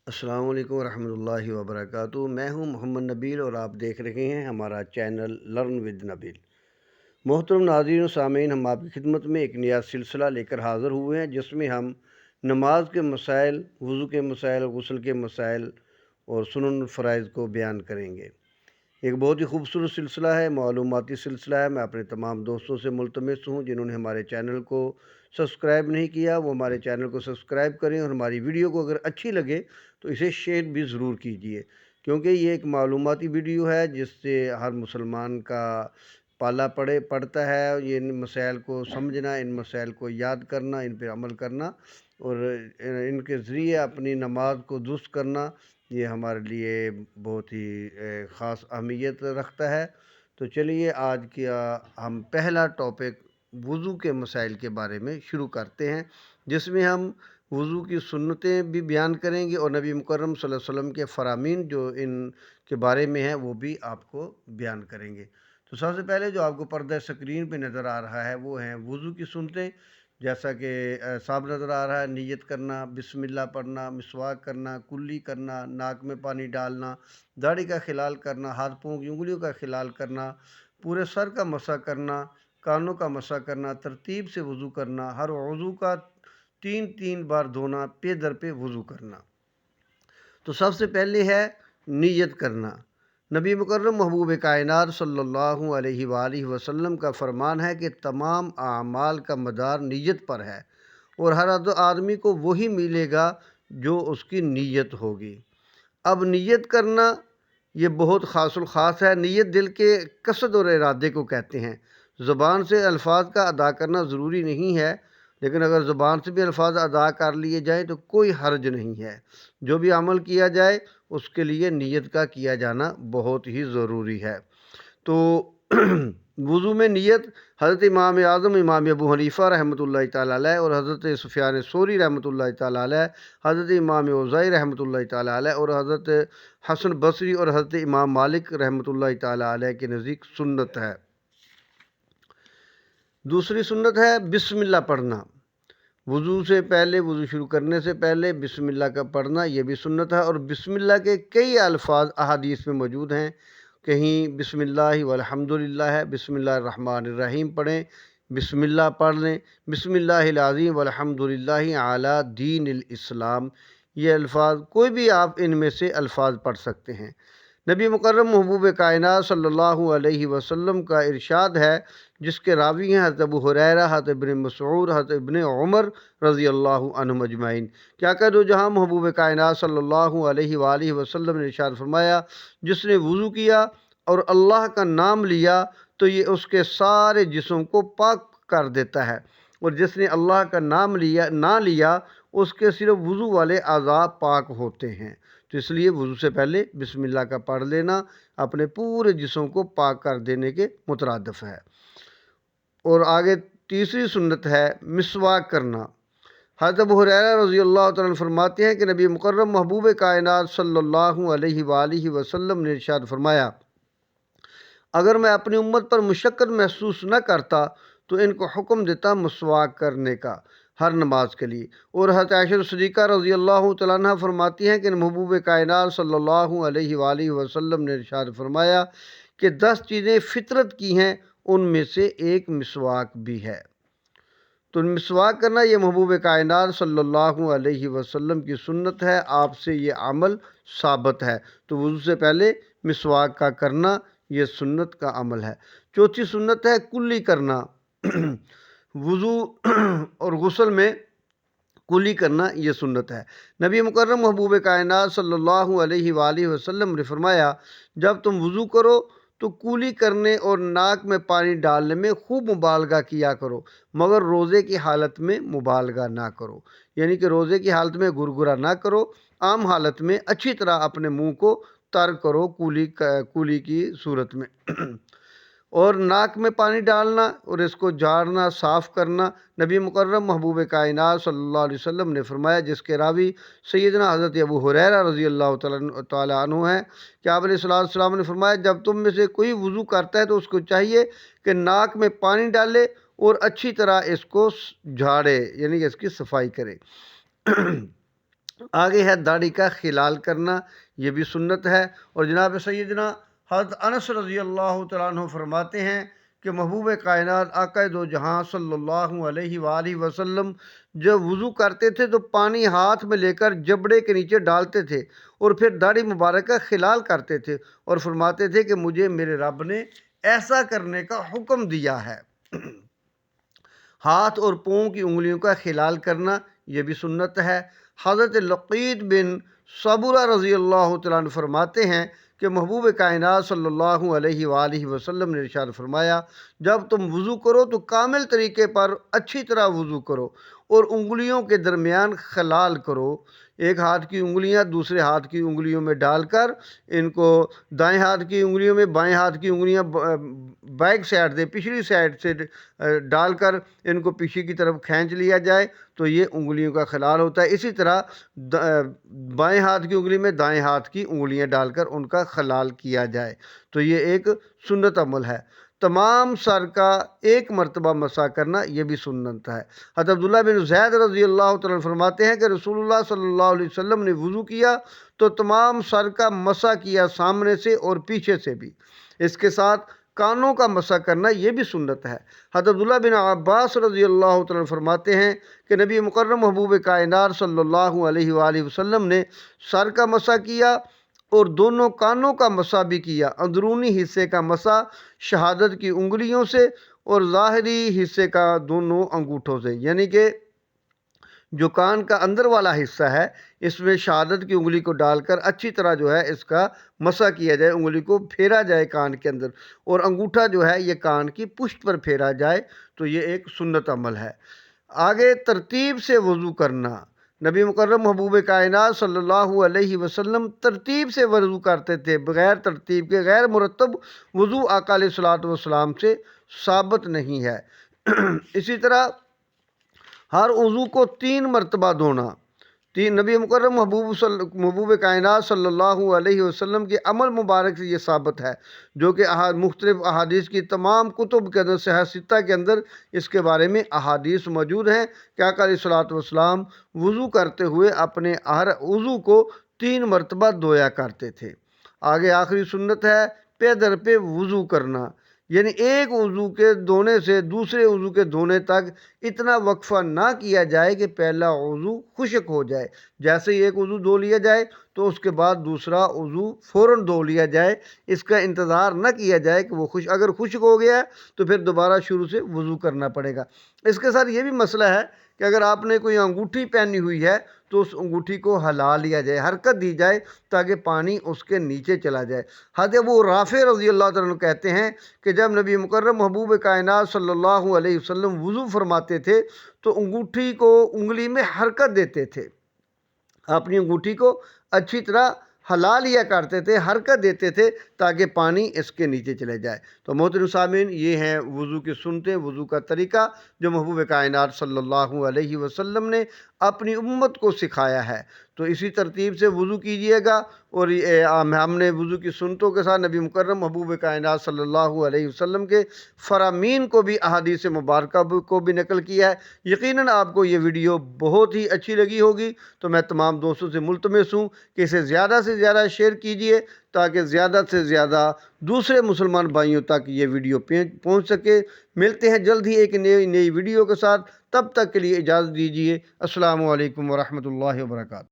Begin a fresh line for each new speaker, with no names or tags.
السلام علیکم ورحمۃ اللہ وبرکاتہ۔ میں ہوں محمد نبیل اور آپ دیکھ رہے ہیں ہمارا چینل لرن ود نبیل۔ محترم ناظرین و سامعین، ہم آپ کی خدمت میں ایک نیا سلسلہ لے کر حاضر ہوئے ہیں جس میں ہم نماز کے مسائل، وضو کے مسائل، غسل کے مسائل اور سنن الفرائض کو بیان کریں گے۔ ایک بہت ہی خوبصورت سلسلہ ہے، معلوماتی سلسلہ ہے۔ میں اپنے تمام دوستوں سے ملتمس ہوں جنہوں نے ہمارے چینل کو سبسکرائب نہیں کیا وہ ہمارے چینل کو سبسکرائب کریں، اور ہماری ویڈیو کو اگر اچھی لگے تو اسے شیئر بھی ضرور کیجیے، کیونکہ یہ ایک معلوماتی ویڈیو ہے جس سے ہر مسلمان کا پالا پڑتا ہے۔ یہ ان مسائل کو سمجھنا، ان مسائل کو یاد کرنا، ان پہ عمل کرنا اور ان کے ذریعے اپنی نماز کو درست کرنا، یہ ہمارے لیے بہت ہی خاص اہمیت رکھتا ہے۔ تو چلیے آج کیا ہم پہلا ٹاپک وضو کے مسائل کے بارے میں شروع کرتے ہیں، جس میں ہم وضو کی سنتیں بھی بیان کریں گے اور نبی مکرم صلی اللہ علیہ وسلم کے فرامین جو ان کے بارے میں ہیں وہ بھی آپ کو بیان کریں گے۔ تو سب سے پہلے جو آپ کو پردہ سکرین پہ نظر آ رہا ہے وہ ہیں وضو کی سنتیں، جیسا کہ صاف نظر آ رہا ہے: نیت کرنا، بسم اللہ پڑھنا، مسواک کرنا، کلی کرنا، ناک میں پانی ڈالنا، داڑھی کا خلال کرنا، ہاتھ پاؤں کی انگلیوں کا خلال کرنا، پورے سر کا مسح کرنا، کانوں کا مسح کرنا، ترتیب سے وضو کرنا، ہر وضو کا 3 بار دھونا، پے در پہ وضو کرنا۔ تو سب سے پہلے ہے نیت کرنا۔ نبی مکرم محبوب کائنات صلی اللہ علیہ وآلہ وسلم کا فرمان ہے کہ تمام اعمال کا مدار نیت پر ہے، اور ہر آدمی کو وہی ملے گا جو اس کی نیت ہوگی۔ اب نیت کرنا یہ بہت خاص الخاص ہے۔ نیت دل کے قصد اور ارادے کو کہتے ہیں۔ زبان سے الفاظ کا ادا کرنا ضروری نہیں ہے، لیکن اگر زبان سے بھی الفاظ ادا کر لیے جائیں تو کوئی حرج نہیں ہے۔ جو بھی عمل کیا جائے اس کے لیے نیت کا کیا جانا بہت ہی ضروری ہے۔ تو وضو میں نیت حضرت امام اعظم امام ابو حنیفہ رحمۃ اللہ تعالیٰ علیہ اور حضرت سفیان ثوری رحمۃ اللہ تعالیٰ علیہ، حضرت امام اوزاعی رحمۃ اللہ تعالیٰ علیہ اور حضرت حسن بصری اور حضرت امام مالک رحمۃ اللہ تعالیٰ علیہ کے نزدیک سنت ہے۔ دوسری سنت ہے بسم اللہ پڑھنا۔ وضو سے پہلے، وضو شروع کرنے سے پہلے بسم اللہ کا پڑھنا یہ بھی سنت ہے، اور بسم اللہ کے کئی الفاظ احادیث میں موجود ہیں۔ کہیں بسم اللہ والحمدللہ ہے، بسم اللہ الرحمن الرحیم پڑھیں، بسم اللہ پڑھ لیں، بسم اللہ العظیم والحمدللہ علی دین الاسلام، یہ الفاظ کوئی بھی آپ ان میں سے الفاظ پڑھ سکتے ہیں۔ نبی مکرم محبوب کائنات صلی اللہ علیہ وسلم کا ارشاد ہے، جس کے راوی ہیں حضرت ابو ہریرہ، حضرت ابن مسعود، حضرت ابن عمر رضی اللہ عنہم اجمعین، کیا کہ دو جہاں محبوب کائنات صلی اللہ علیہ وآلہ وسلم نے ارشاد فرمایا: جس نے وضو کیا اور اللہ کا نام لیا تو یہ اس کے سارے جسم کو پاک کر دیتا ہے، اور جس نے اللہ کا نام نہ لیا اس کے صرف وضو والے اعضاء پاک ہوتے ہیں۔ تو اس لیے وضو سے پہلے بسم اللہ کا پڑھ لینا اپنے پورے جسم کو پاک کر دینے کے مترادف ہے۔ اور آگے تیسری سنت ہے مسواک کرنا۔ حضرت ابو ہریرہ رضی اللہ تعالیٰ عنہ فرماتے ہیں کہ نبی مکرم محبوب کائنات صلی اللہ علیہ وآلہ وسلم نے ارشاد فرمایا: اگر میں اپنی امت پر مشقت محسوس نہ کرتا تو ان کو حکم دیتا مسواک کرنے کا ہر نماز کے لیے۔ اور حضرت عائشہ صدیقہ رضی اللہ تعالیٰ عنہ فرماتی ہیں کہ محبوب کائنات صلی اللہ علیہ وآلہ وسلم نے ارشاد فرمایا کہ 10 چیزیں فطرت کی ہیں، ان میں سے ایک مسواک بھی ہے۔ تو مسواک کرنا یہ محبوب کائنات صلی اللہ علیہ وسلم کی سنت ہے، آپ سے یہ عمل ثابت ہے۔ تو وضو سے پہلے مسواک کا کرنا یہ سنت کا عمل ہے۔ چوتھی سنت ہے کلی کرنا۔ وضو اور غسل میں کلی کرنا یہ سنت ہے۔ نبی مکرم محبوب کائنات صلی اللہ علیہ وآلہ وسلم نے فرمایا: جب تم وضو کرو تو کلی کرنے اور ناک میں پانی ڈالنے میں خوب مبالغہ کیا کرو، مگر روزے کی حالت میں مبالغہ نہ کرو، یعنی کہ روزے کی حالت میں گرگرا نہ کرو، عام حالت میں اچھی طرح اپنے منہ کو تر کرو کلی کی صورت میں۔ اور ناک میں پانی ڈالنا اور اس کو جھاڑنا، صاف کرنا۔ نبی مکرم محبوب کائنات صلی اللہ علیہ وسلم نے فرمایا، جس کے راوی سیدنا حضرت ابو ہریرہ رضی اللہ تعالیٰ عنہ ہیں، کہ آپ علیہ السلام نے فرمایا: جب تم میں سے کوئی وضو کرتا ہے تو اس کو چاہیے کہ ناک میں پانی ڈالے اور اچھی طرح اس کو جھاڑے، یعنی کہ اس کی صفائی کرے۔ آگے ہے داڑھی کا خلال کرنا، یہ بھی سنت ہے۔ اور جناب سیدنا حضرت انس رضی اللہ تعالیٰ عنہ فرماتے ہیں کہ محبوب کائنات آقا دو جہاں صلی اللہ علیہ وآلہ وسلم جب وضو کرتے تھے تو پانی ہاتھ میں لے کر جبڑے کے نیچے ڈالتے تھے اور پھر داڑھی مبارک کا خلال کرتے تھے اور فرماتے تھے کہ مجھے میرے رب نے ایسا کرنے کا حکم دیا ہے۔ ہاتھ اور پاؤں کی انگلیوں کا خلال کرنا یہ بھی سنت ہے۔ حضرت لقید بن صبرہ رضی اللہ تعالیٰ عنہ فرماتے ہیں کہ محبوب کائنات صلی اللہ علیہ وآلہ وسلم نے ارشاد فرمایا، جب تم وضو کرو تو کامل طریقے پر اچھی طرح وضو کرو اور انگلیوں کے درمیان خلال کرو۔ ایک ہاتھ کی انگلیاں دوسرے ہاتھ کی انگلیوں میں ڈال کر ان کو دائیں ہاتھ کی انگلیوں میں، بائیں ہاتھ کی انگلیاں بیک سائڈ سے پچھلی سائڈ سے ڈال کر ان کو پیچھے کی طرف کھینچ لیا جائے تو یہ انگلیوں کا خلال ہوتا ہے۔ اسی طرح بائیں ہاتھ کی انگلی میں دائیں ہاتھ کی انگلیاں ڈال کر ان کا خلال کیا جائے تو یہ ایک سنت عمل ہے۔ تمام سر کا ایک مرتبہ مسح کرنا یہ بھی سنت ہے۔ حضرت عبداللہ بن زید رضی اللہ تعالیٰ فرماتے ہیں کہ رسول اللہ صلی اللہ علیہ وسلم نے وضو کیا تو تمام سر کا مسح کیا، سامنے سے اور پیچھے سے بھی۔ اس کے ساتھ کانوں کا مسح کرنا یہ بھی سنت ہے۔ حضرت عبداللہ بن عباس رضی اللہ تعالیٰ فرماتے ہیں کہ نبی مکرم محبوب کائنات صلی اللہ علیہ وآلہ وسلم نے سر کا مسح کیا اور دونوں کانوں کا مسح بھی کیا۔ اندرونی حصے کا مسح شہادت کی انگلیوں سے اور ظاہری حصے کا دونوں انگوٹھوں سے، یعنی کہ جو کان کا اندر والا حصہ ہے اس میں شہادت کی انگلی کو ڈال کر اچھی طرح جو ہے اس کا مسح کیا جائے، انگلی کو پھیرا جائے کان کے اندر، اور انگوٹھا جو ہے یہ کان کی پشت پر پھیرا جائے تو یہ ایک سنت عمل ہے۔ آگے ترتیب سے وضو کرنا، نبی مکرم محبوب کائنات صلی اللہ علیہ وسلم ترتیب سے وضو کرتے تھے، بغیر ترتیب کے غیر مرتب وضو آقا علیہ الصلوۃ والسلام سے ثابت نہیں ہے۔ اسی طرح ہر عضو کو 3 مرتبہ دھونا، نبی مکرم محبوب کائنات صلی اللہ علیہ وسلم کے عمل مبارک سے یہ ثابت ہے، جو کہ مختلف احادیث کی تمام کتب کے اندر، صحیح ستہ کے اندر اس کے بارے میں احادیث موجود ہیں کہ آقا علیہ الصلوۃ والسلام وضو کرتے ہوئے اپنے ہر عضو کو 3 مرتبہ دھویا کرتے تھے۔ آگے آخری سنت ہے پے در پہ وضو کرنا، یعنی ایک وضو کے دھونے سے دوسرے وضو کے دھونے تک اتنا وقفہ نہ کیا جائے کہ پہلا وضو خشک ہو جائے۔ جیسے ہی ایک وضو دھو لیا جائے تو اس کے بعد دوسرا وضو فوراً دھو لیا جائے، اس کا انتظار نہ کیا جائے کہ وہ اگر خشک ہو گیا ہے تو پھر دوبارہ شروع سے وضو کرنا پڑے گا۔ اس کے ساتھ یہ بھی مسئلہ ہے کہ اگر آپ نے کوئی انگوٹھی پہنی ہوئی ہے تو اس انگوٹھی کو ہلا لیا جائے، حرکت دی جائے تاکہ پانی اس کے نیچے چلا جائے۔ حضرت ابو رافع رضی اللہ تعالیٰ عنہ کہتے ہیں کہ جب نبی مکرم محبوب کائنات صلی اللہ علیہ وسلم وضو فرماتے تھے تو انگوٹھی کو انگلی میں حرکت دیتے تھے، اپنی انگوٹھی کو اچھی طرح ہلا لیا کرتے تھے، حرکت دیتے تھے تاکہ پانی اس کے نیچے چلے جائے۔ تو محترم سامعین، یہ ہیں وضو کی سنتیں، وضو کا طریقہ جو محبوب کائنات صلی اللہ علیہ وسلم نے اپنی امت کو سکھایا ہے۔ تو اسی ترتیب سے وضو کیجئے گا، اور ہم نے وضو کی سنتوں کے ساتھ نبی مکرم محبوب کائنات صلی اللہ علیہ وسلم کے فرامین کو بھی، احادیث مبارکہ کو بھی نقل کیا ہے۔ یقیناً آپ کو یہ ویڈیو بہت ہی اچھی لگی ہوگی، تو میں تمام دوستوں سے ملتمس ہوں کہ اسے زیادہ سے زیادہ شیئر کیجئے تاکہ زیادہ سے زیادہ دوسرے مسلمان بھائیوں تک یہ ویڈیو پہنچ سکے۔ ملتے ہیں جلد ہی ایک نئی ویڈیو کے ساتھ، تب تک کے لیے اجازت دیجیے۔ السلام علیکم ورحمۃ اللہ وبرکاتہ۔